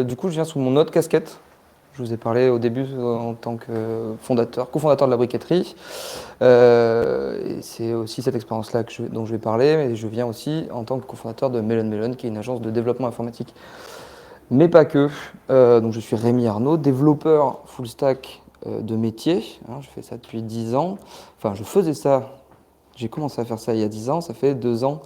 du coup, je viens sous mon autre casquette. Je vous ai parlé au début en tant que cofondateur de la briqueterie. Et c'est aussi cette expérience-là dont je vais parler, mais je viens aussi en tant que cofondateur de Melon Melon, qui est une agence de développement informatique. Mais pas que. Donc je suis Rémi Arnaud, développeur full stack de métier. Hein, je fais ça depuis 10 ans. Enfin, je faisais ça. J'ai commencé à faire ça il y a 10 ans. Ça fait 2 ans,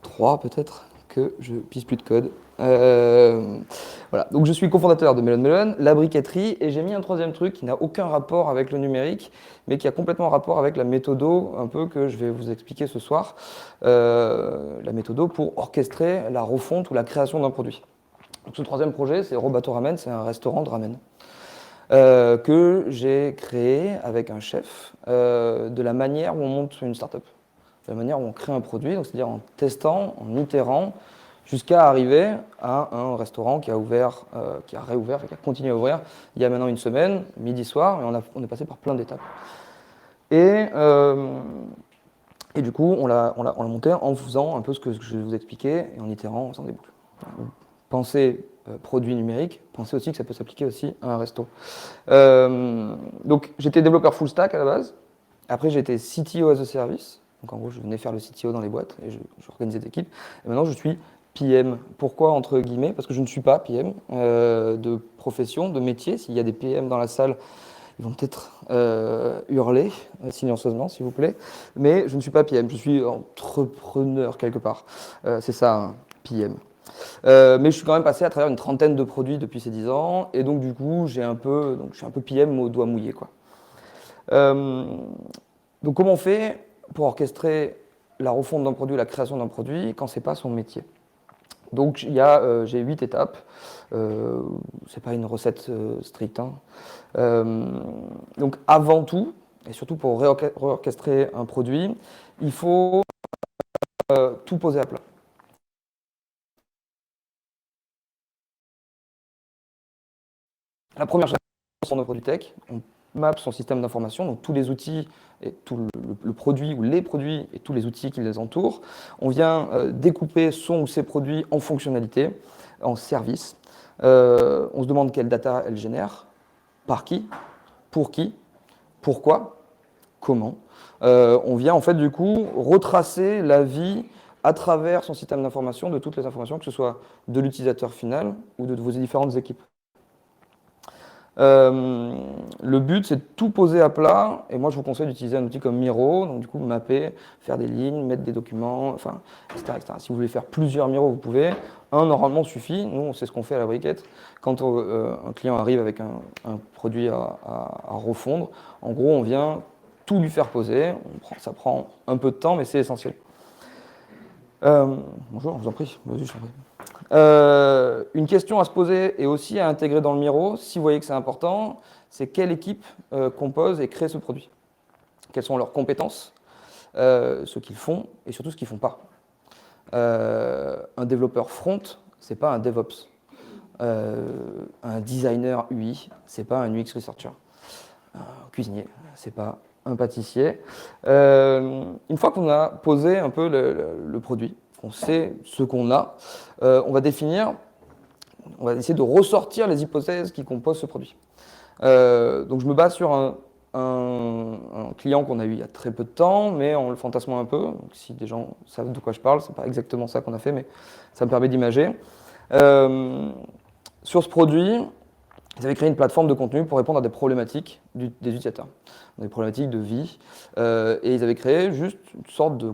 3 peut-être, que je pisse plus de code. Voilà. Donc je suis cofondateur de Melon Melon, la briqueterie, et j'ai mis un troisième truc qui n'a aucun rapport avec le numérique, mais qui a complètement rapport avec la méthodo, un peu que je vais vous expliquer ce soir. La méthodo pour orchestrer la refonte ou la création d'un produit. Donc ce troisième projet, c'est Robato Ramen, c'est un restaurant de ramen. Que j'ai créé avec un chef de la manière où on monte une startup, de la manière où on crée un produit, donc c'est-à-dire en testant, en itérant, jusqu'à arriver à un restaurant qui a ouvert, qui a réouvert, qui a continué à ouvrir il y a maintenant une semaine, midi soir, et on est passé par plein d'étapes. Et, euh, et du coup, on l'a monté en faisant un peu ce que je vais vous expliquer, et en itérant, en faisant des boucles. Pensez produit numérique, pensez aussi que ça peut s'appliquer aussi à un resto. Donc j'étais développeur full stack à la base. Après j'étais CTO as a service. Donc en gros je venais faire le CTO dans les boîtes et j'organisais des équipes. Et maintenant je suis PM. Pourquoi entre guillemets? Parce que je ne suis pas PM de profession, de métier. S'il y a des PM dans la salle, ils vont peut-être hurler silencieusement s'il vous plaît. Mais je ne suis pas PM, je suis entrepreneur quelque part. C'est ça, un PM. Mais je suis quand même passé à travers une trentaine de produits depuis ces 10 ans, et donc du coup, je suis un peu PM au doigt mouillé, quoi. Euh, donc comment on fait pour orchestrer la refonte d'un produit, la création d'un produit, quand c'est pas son métier? Donc j'ai 8 étapes. C'est pas une recette stricte, hein. Donc avant tout, et surtout pour réorchestrer un produit, il faut tout poser à plat. La première chose, c'est notre produit tech. On map son système d'information, donc tous les outils et tout le produit ou les produits et tous les outils qui les entourent. On vient découper son ou ses produits en fonctionnalités, en services. On se demande quelle data elle génère, par qui, pourquoi, comment. On vient en fait du coup retracer la vie à travers son système d'information de toutes les informations, que ce soit de l'utilisateur final ou de vos différentes équipes. Le but, c'est de tout poser à plat. Et moi, je vous conseille d'utiliser un outil comme Miro. Donc, du coup, mapper, faire des lignes, mettre des documents, enfin, etc., etc. Si vous voulez faire plusieurs Miro, vous pouvez. Un, normalement, suffit. Nous, c'est ce qu'on fait à la briquette. Quand un client arrive avec un produit à refondre, en gros, on vient tout lui faire poser. Ça prend un peu de temps, mais c'est essentiel. Bonjour, je vous en prie. Vas-y, je t'en prie. Une question à se poser et aussi à intégrer dans le Miro, si vous voyez que c'est important, c'est quelle équipe compose et crée ce produit. Quelles sont leurs compétences, ce qu'ils font et surtout ce qu'ils ne font pas. Un développeur front, c'est pas un DevOps. Un designer UI, c'est pas un UX researcher. Un cuisinier, c'est pas un pâtissier. Une fois qu'on a posé un peu le produit, qu'on sait ce qu'on a, on va essayer de ressortir les hypothèses qui composent ce produit. Donc je me base sur un client qu'on a eu il y a très peu de temps, mais en le fantasmant un peu. Donc si des gens savent de quoi je parle, c'est pas exactement ça qu'on a fait, mais ça me permet d'imager. Sur ce produit, ils avaient créé une plateforme de contenu pour répondre à des problématiques des utilisateurs, des problématiques de vie. Et ils avaient créé juste une sorte de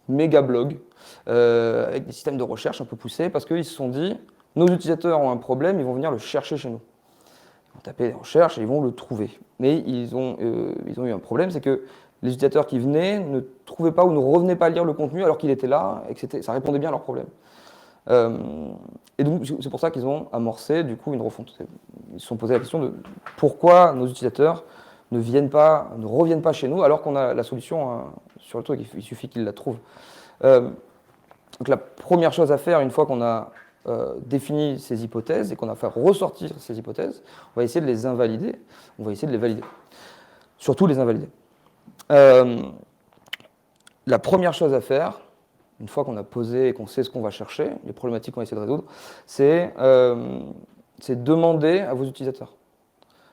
méga blog avec des systèmes de recherche un peu poussés parce qu'ils se sont dit, nos utilisateurs ont un problème, ils vont venir le chercher chez nous. Ils vont taper des recherches et ils vont le trouver. Mais ils ont eu un problème, c'est que les utilisateurs qui venaient ne trouvaient pas ou ne revenaient pas lire le contenu alors qu'il était là et que ça répondait bien à leurs problèmes. Et donc, c'est pour ça qu'ils ont amorcé du coup une refonte. Ils se sont posé la question de pourquoi nos utilisateurs ne reviennent pas chez nous alors qu'on a la solution sur le truc, il suffit qu'ils la trouvent. Donc la première chose à faire, une fois qu'on a défini ces hypothèses et qu'on a fait ressortir ces hypothèses, on va essayer de les invalider, on va essayer de les valider. Surtout les invalider. La première chose à faire, une fois qu'on a posé et qu'on sait ce qu'on va chercher, les problématiques qu'on va essayer de résoudre, c'est c'est demander à vos utilisateurs.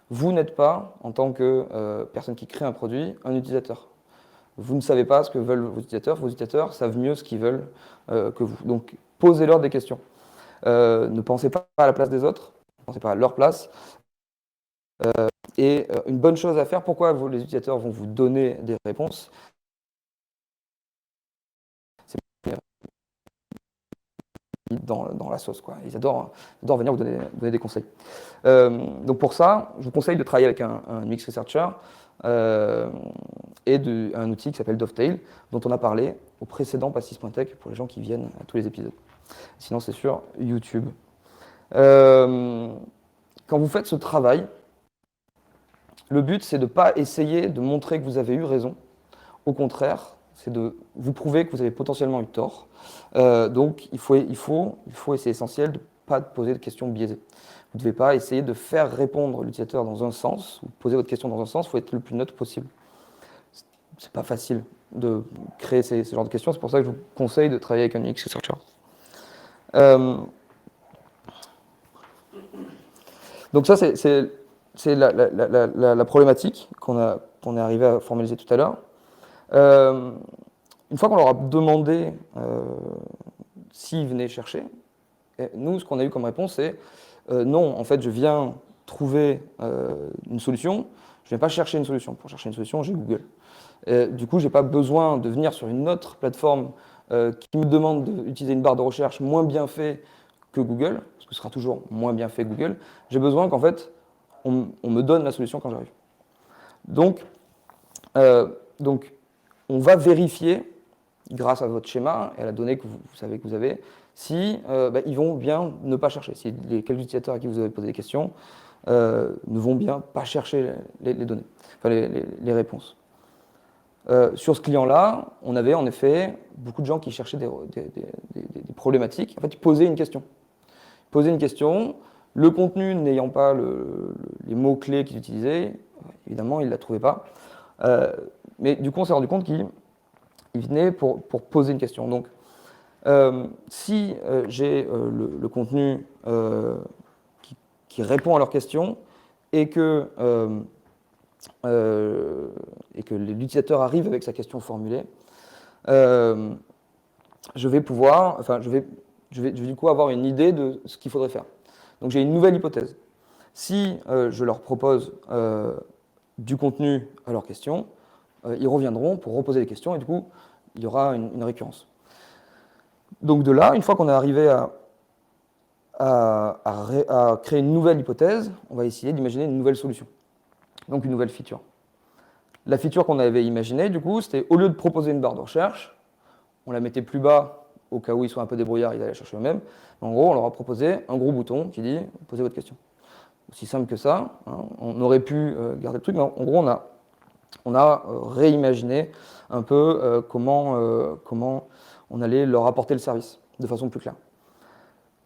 Vous n'êtes pas, en tant que personne qui crée un produit, un utilisateur. Vous ne savez pas ce que veulent vos utilisateurs savent mieux ce qu'ils veulent que vous. Donc, posez-leur des questions. Ne pensez pas à la place des autres, ne pensez pas à leur place. Et une bonne chose à faire, pourquoi les utilisateurs vont vous donner des réponses? C'est dans la sauce, quoi. Ils adorent venir vous donner des conseils. Donc pour ça, je vous conseille de travailler avec un UX Researcher et un outil qui s'appelle Dovetail, dont on a parlé au précédent Pastis.tech pour les gens qui viennent à tous les épisodes. Sinon, c'est sur YouTube. Quand vous faites ce travail, le but, c'est de ne pas essayer de montrer que vous avez eu raison. Au contraire, c'est de vous prouver que vous avez potentiellement eu tort. Donc, c'est essentiel de ne pas poser de questions biaisées. Vous ne devez pas essayer de faire répondre l'utilisateur dans un sens, ou poser votre question dans un sens, il faut être le plus neutre possible. C'est pas facile de créer ce genre de questions, c'est pour ça que je vous conseille de travailler avec un UX Researcher. Donc ça, c'est la problématique qu'on est arrivé à formaliser tout à l'heure. Une fois qu'on leur a demandé s'ils venaient chercher, nous, ce qu'on a eu comme réponse, c'est non, en fait, je viens trouver une solution, je ne viens pas chercher une solution. Pour chercher une solution, j'ai Google. Du coup, je n'ai pas besoin de venir sur une autre plateforme qui me demande d'utiliser une barre de recherche moins bien faite que Google, parce que ce sera toujours moins bien fait que Google. J'ai besoin qu'en fait, on me donne la solution quand j'arrive. Donc, on va vérifier, grâce à votre schéma et à la donnée que vous savez que vous avez, si ils vont bien ne pas chercher. Si les quelques utilisateurs à qui vous avez posé des questions ne vont bien pas chercher les données, enfin les réponses. Sur ce client-là, on avait en effet beaucoup de gens qui cherchaient des problématiques. En fait, ils posaient une question. Le contenu n'ayant pas les mots-clés qu'ils utilisaient, évidemment, ils ne la trouvaient pas. Mais du coup, on s'est rendu compte qu'ils venaient pour poser une question. Donc, si j'ai le contenu qui répond à leurs questions et que l'utilisateur arrive avec sa question formulée, je vais du coup avoir une idée de ce qu'il faudrait faire. Donc j'ai une nouvelle hypothèse. Si je leur propose du contenu à leurs questions, ils reviendront pour reposer les questions et du coup, il y aura une récurrence. Donc de là, une fois qu'on est arrivé à créer une nouvelle hypothèse, on va essayer d'imaginer une nouvelle solution. Donc une nouvelle feature. La feature qu'on avait imaginée, du coup, c'était au lieu de proposer une barre de recherche, on la mettait plus bas au cas où ils soient un peu débrouillards, ils allaient chercher eux-mêmes. En gros, on leur a proposé un gros bouton qui dit « Posez votre question ». Aussi simple que ça. Hein. On aurait pu garder le truc, mais en gros, on a réimaginé un peu comment on allait leur apporter le service de façon plus claire.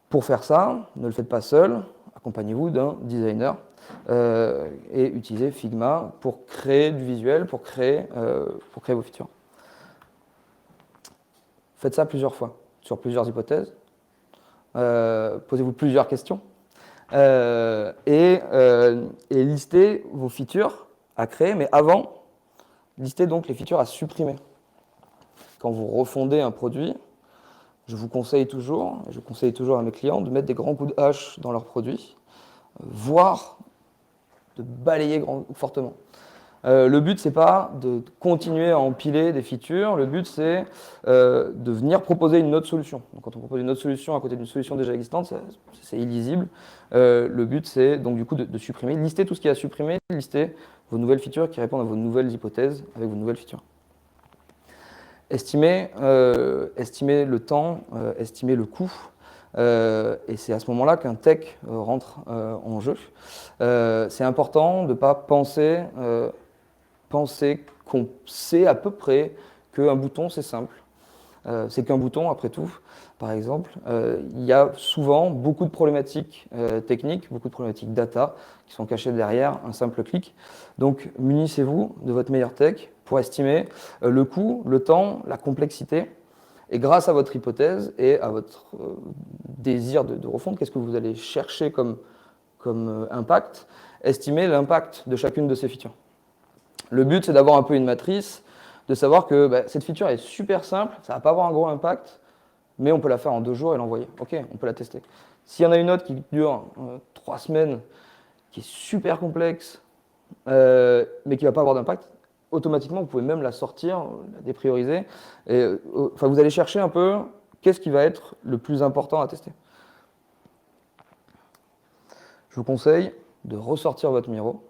Pour faire ça, ne le faites pas seul, accompagnez-vous d'un designer et utilisez Figma pour créer du visuel, pour créer vos features. Faites ça plusieurs fois, sur plusieurs hypothèses. Posez-vous plusieurs questions. Et listez vos features à créer, mais avant, listez donc les features à supprimer. Quand vous refondez un produit, je conseille toujours à mes clients de mettre des grands coups de hache dans leurs produits, voire de balayer fortement. Le but, c'est pas de continuer à empiler des features, le but, c'est de venir proposer une autre solution. Donc, quand on propose une autre solution à côté d'une solution déjà existante, c'est illisible. Le but, c'est donc du coup de supprimer, lister tout ce qui est à supprimer, lister vos nouvelles features qui répondent à vos nouvelles hypothèses avec vos nouvelles features. Estimer le temps, estimer le coût. Et c'est à ce moment-là qu'un tech rentre en jeu. C'est important de ne pas penser qu'on sait à peu près qu'un bouton, c'est simple. C'est qu'un bouton, après tout, par exemple. Il y a souvent beaucoup de problématiques techniques, beaucoup de problématiques data qui sont cachées derrière un simple clic. Donc, munissez-vous de votre meilleur tech pour estimer le coût, le temps, la complexité. Et grâce à votre hypothèse et à votre désir de refondre, qu'est-ce que vous allez chercher comme comme impact, estimer l'impact de chacune de ces features. Le but, c'est d'avoir un peu une matrice, de savoir que cette feature est super simple, ça ne va pas avoir un gros impact, mais on peut la faire en 2 jours et l'envoyer. Ok, on peut la tester. S'il y en a une autre qui dure 3 semaines, qui est super complexe, mais qui ne va pas avoir d'impact, automatiquement, vous pouvez même la sortir, la déprioriser. Et, vous allez chercher un peu qu'est-ce qui va être le plus important à tester. Je vous conseille de ressortir votre Miro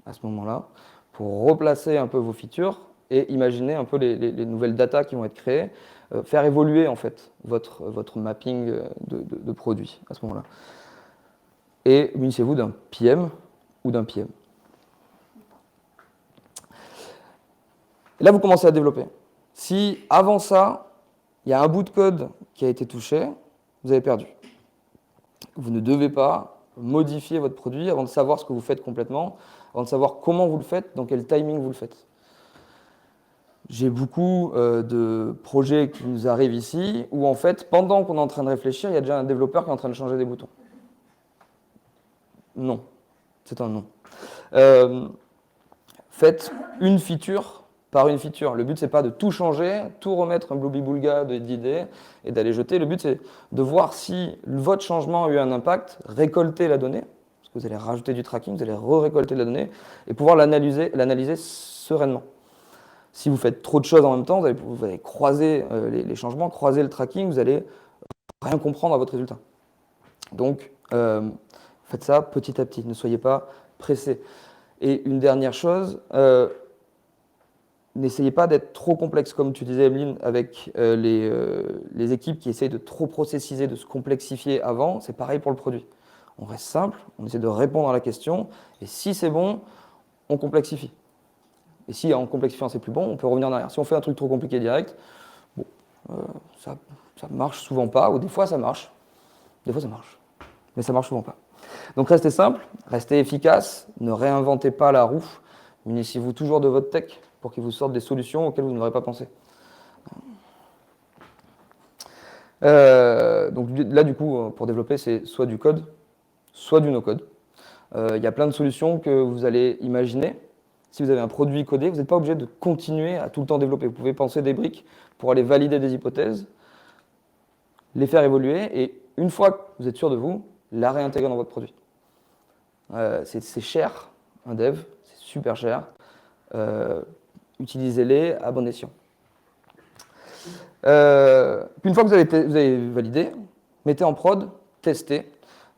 à ce moment-là pour replacer un peu vos features et imaginer un peu les nouvelles datas qui vont être créées, faire évoluer en fait votre mapping de produits à ce moment-là. Et munissez-vous d'un PM ou d'un PM. Et là, vous commencez à développer. Si avant ça, il y a un bout de code qui a été touché, vous avez perdu. Vous ne devez pas modifier votre produit avant de savoir ce que vous faites complètement, avant de savoir comment vous le faites, dans quel timing vous le faites. J'ai beaucoup de projets qui nous arrivent ici où, en fait, pendant qu'on est en train de réfléchir, il y a déjà un développeur qui est en train de changer des boutons. Non. C'est un non. Faites une feature par une feature. Le but, c'est pas de tout changer, tout remettre un blooby-boulga d'idées et d'aller jeter. Le but, c'est de voir si votre changement a eu un impact, récolter la donnée, parce que vous allez rajouter du tracking, vous allez récolter la donnée, et pouvoir l'analyser sereinement. Si vous faites trop de choses en même temps, vous allez croiser les changements, croiser le tracking, vous allez rien comprendre à votre résultat. Donc, faites ça petit à petit, ne soyez pas pressés. Et une dernière chose, n'essayez pas d'être trop complexe, comme tu disais, Emeline, avec les équipes qui essayent de trop processiser, de se complexifier avant. C'est pareil pour le produit. On reste simple, on essaie de répondre à la question, et si c'est bon, on complexifie. Et si en complexifiant c'est plus bon, on peut revenir en arrière. Si on fait un truc trop compliqué direct, bon, ça marche souvent pas, ou des fois ça marche. Des fois ça marche, mais ça marche souvent pas. Donc restez simple, restez efficace, ne réinventez pas la roue, munissez-vous toujours de votre tech pour qu'il vous sorte des solutions auxquelles vous n'aurez pas pensé. Donc là, du coup, pour développer, c'est soit du code, soit du no-code. Il y a plein de solutions que vous allez imaginer. Si vous avez un produit codé, vous n'êtes pas obligé de continuer à tout le temps développer. Vous pouvez penser des briques pour aller valider des hypothèses, les faire évoluer, et une fois que vous êtes sûr de vous, la réintégrer dans votre produit. C'est cher, un dev, c'est super cher. Utilisez-les à bon escient. Une fois que vous avez validé, mettez en prod, testez,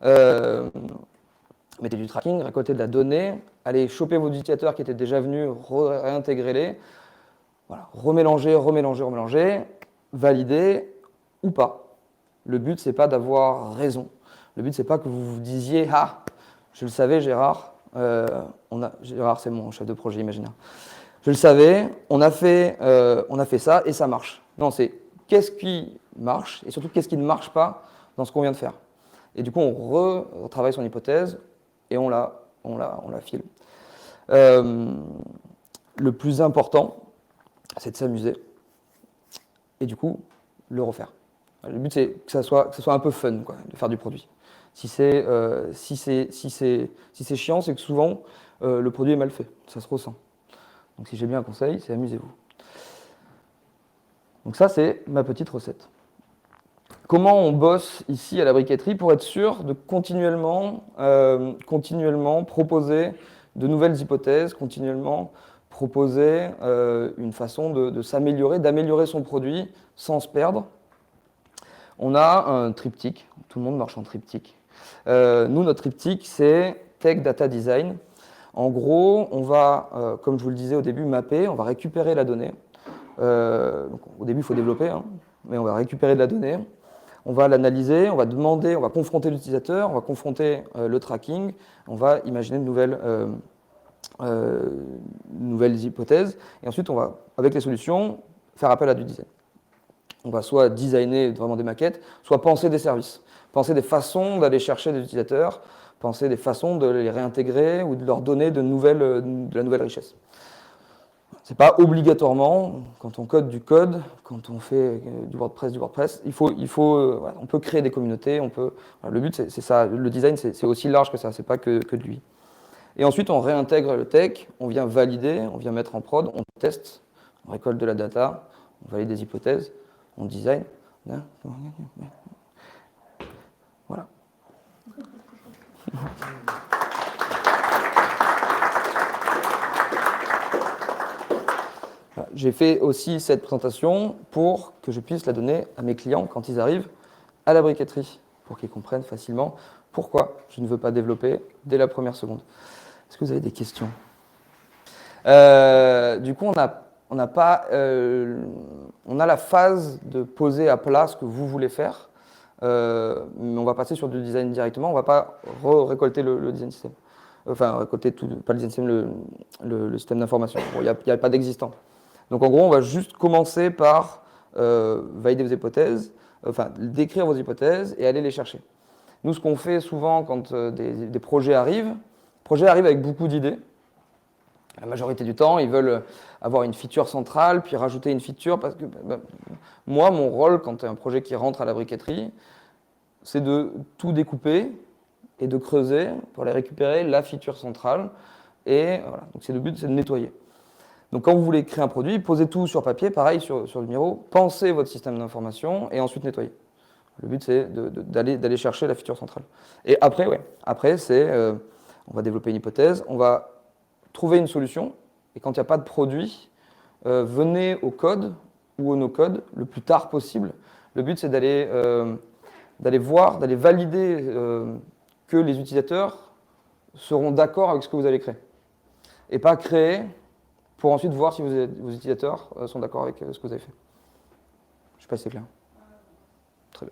mettez du tracking, récoltez de la donnée, allez choper vos utilisateurs qui étaient déjà venus, réintégrer-les, voilà, remélangez, validez ou pas. Le but, c'est pas d'avoir raison. Le but, c'est pas que vous vous disiez « Ah, je le savais, Gérard. » Gérard, c'est mon chef de projet imaginaire. Je le savais, on a fait ça et ça marche. Non, c'est qu'est-ce qui marche et surtout qu'est-ce qui ne marche pas dans ce qu'on vient de faire. Et du coup, on retravaille son hypothèse et on la file. Le plus important, c'est de s'amuser et du coup, le refaire. Le but, c'est que ça soit un peu fun, quoi, de faire du produit. Si c'est chiant, c'est que souvent, le produit est mal fait. Ça se ressent. Donc si j'ai bien un conseil, c'est amusez-vous. Donc ça, c'est ma petite recette. Comment on bosse ici à la briqueterie pour être sûr de continuellement proposer de nouvelles hypothèses, continuellement proposer une façon de s'améliorer, d'améliorer son produit sans se perdre. On a un triptyque, tout le monde marche en triptyque. Nous, notre triptyque, c'est Tech, Data, Design. En gros, on va, comme je vous le disais au début, mapper, on va récupérer la donnée. Donc, au début, il faut développer, hein, mais on va récupérer de la donnée. On va l'analyser, on va demander, on va confronter l'utilisateur, on va confronter le tracking, on va imaginer de nouvelles hypothèses. Et ensuite, on va, avec les solutions, faire appel à du design. On va soit designer vraiment des maquettes, soit penser des services, penser des façons d'aller chercher des utilisateurs, penser des façons de les réintégrer ou de leur donner de la nouvelle richesse. C'est pas obligatoirement, quand on code du code, quand on fait du WordPress, voilà, on peut créer des communautés, voilà, le but c'est ça, le design c'est aussi large que ça, c'est pas que de l'UI. Et ensuite on réintègre le tech, on vient valider, on vient mettre en prod, on teste, on récolte de la data, on valide des hypothèses, on design. Voilà. J'ai fait aussi cette présentation pour que je puisse la donner à mes clients quand ils arrivent à la briqueterie, pour qu'ils comprennent facilement pourquoi je ne veux pas développer dès la première seconde. Est-ce que vous avez des questions? Du coup, on a la phase de poser à plat ce que vous voulez faire, mais on va passer sur du design directement, on ne va pas récolter le design system. Enfin, récolter tout, pas le design system, le système d'information. Il n'y a pas d'existant. Donc en gros, on va juste commencer par valider vos hypothèses, enfin décrire vos hypothèses et aller les chercher. Nous, ce qu'on fait souvent quand des projets arrivent avec beaucoup d'idées. La majorité du temps, ils veulent avoir une feature centrale, puis rajouter une feature, parce que moi, mon rôle, quand tu as un projet qui rentre à la briqueterie, c'est de tout découper et de creuser pour aller récupérer la feature centrale. Et voilà, donc le but, c'est de nettoyer. Donc quand vous voulez créer un produit, posez tout sur papier, pareil sur le Miro, pensez votre système d'information et ensuite nettoyez. Le but, c'est d'aller chercher la feature centrale. Et après, on va développer une hypothèse, on va trouver une solution, et quand il n'y a pas de produit, venez au code ou au no-code le plus tard possible. Le but, c'est d'aller valider que les utilisateurs seront d'accord avec ce que vous allez créer. Et pas créer pour ensuite voir si vos utilisateurs sont d'accord avec ce que vous avez fait. Je ne sais pas si c'est clair. Très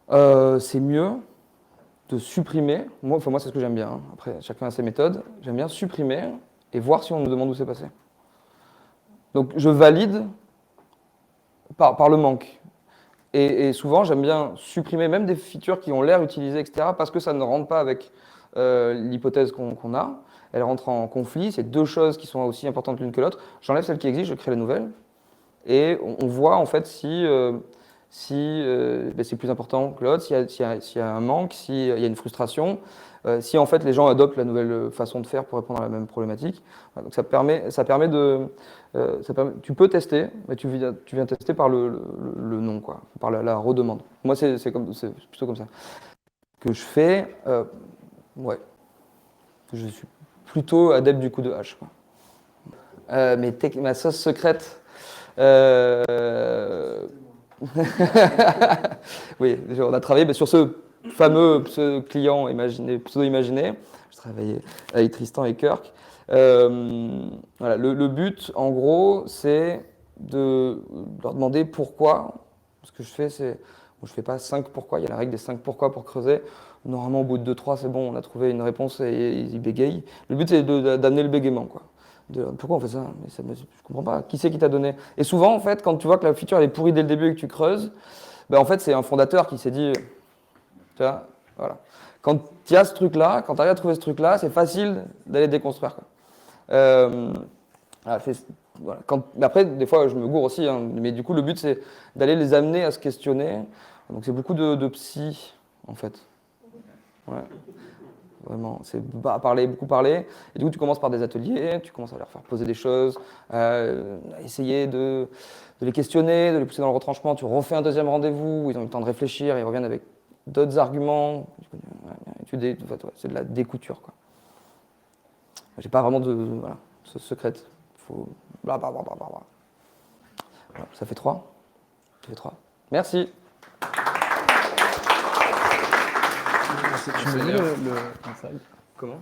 bien. C'est mieux de supprimer. Moi c'est ce que j'aime bien. Hein. Après, chacun a ses méthodes. J'aime bien supprimer et voir si on nous demande où c'est passé. Donc, je valide par le manque. Et souvent, j'aime bien supprimer même des features qui ont l'air utilisées, etc., parce que ça ne rentre pas avec l'hypothèse qu'on a. Elle rentre en conflit. C'est deux choses qui sont aussi importantes l'une que l'autre. J'enlève celle qui existe, je crée la nouvelle. Et on voit en fait si c'est plus important que l'autre, s'il y a un manque, s'il y a une frustration, si en fait les gens adoptent la nouvelle façon de faire pour répondre à la même problématique. Voilà, donc ça permet de... tu peux tester, mais tu viens tester par le non, quoi, par la redemande. Moi, c'est plutôt comme ça que je fais. Ouais, je suis plutôt adepte du coup de hache. Quoi. Ma sauce secrète... oui, on a travaillé sur ce fameux client pseudo-imaginé. Je travaillais avec Tristan et Kirk. Voilà, le but, en gros, c'est de leur demander pourquoi. Ce que je fais, c'est... Bon, je ne fais pas 5 pourquoi, il y a la règle des 5 pourquoi pour creuser. Normalement, au bout de 2-3, c'est bon, on a trouvé une réponse et ils bégayent. Le but, c'est d'amener le bégaiement, quoi. Pourquoi on fait ça? Mais je comprends pas. Qui c'est qui t'a donné? Et souvent, en fait, quand tu vois que la feature elle est pourrie dès le début et que tu creuses, ben, en fait, c'est un fondateur qui s'est dit, tu vois, voilà. Quand il y a ce truc-là, quand tu arrives à trouver ce truc-là, c'est facile d'aller déconstruire. Quoi. Voilà, mais après, des fois, je me gourre aussi, hein, mais du coup, le but, c'est d'aller les amener à se questionner. Donc, c'est beaucoup de psy, en fait. Ouais. Vraiment, c'est beaucoup parler. Et du coup, tu commences par des ateliers, tu commences à leur faire poser des choses, à essayer de les questionner, de les pousser dans le retranchement. Tu refais un deuxième rendez-vous, ils ont eu le temps de réfléchir, ils reviennent avec d'autres arguments. C'est de la découture. Quoi. J'ai pas vraiment de secrète. Il faut blablabla. Voilà, ça fait 3. Merci. Tu me dis le inside. Comment ?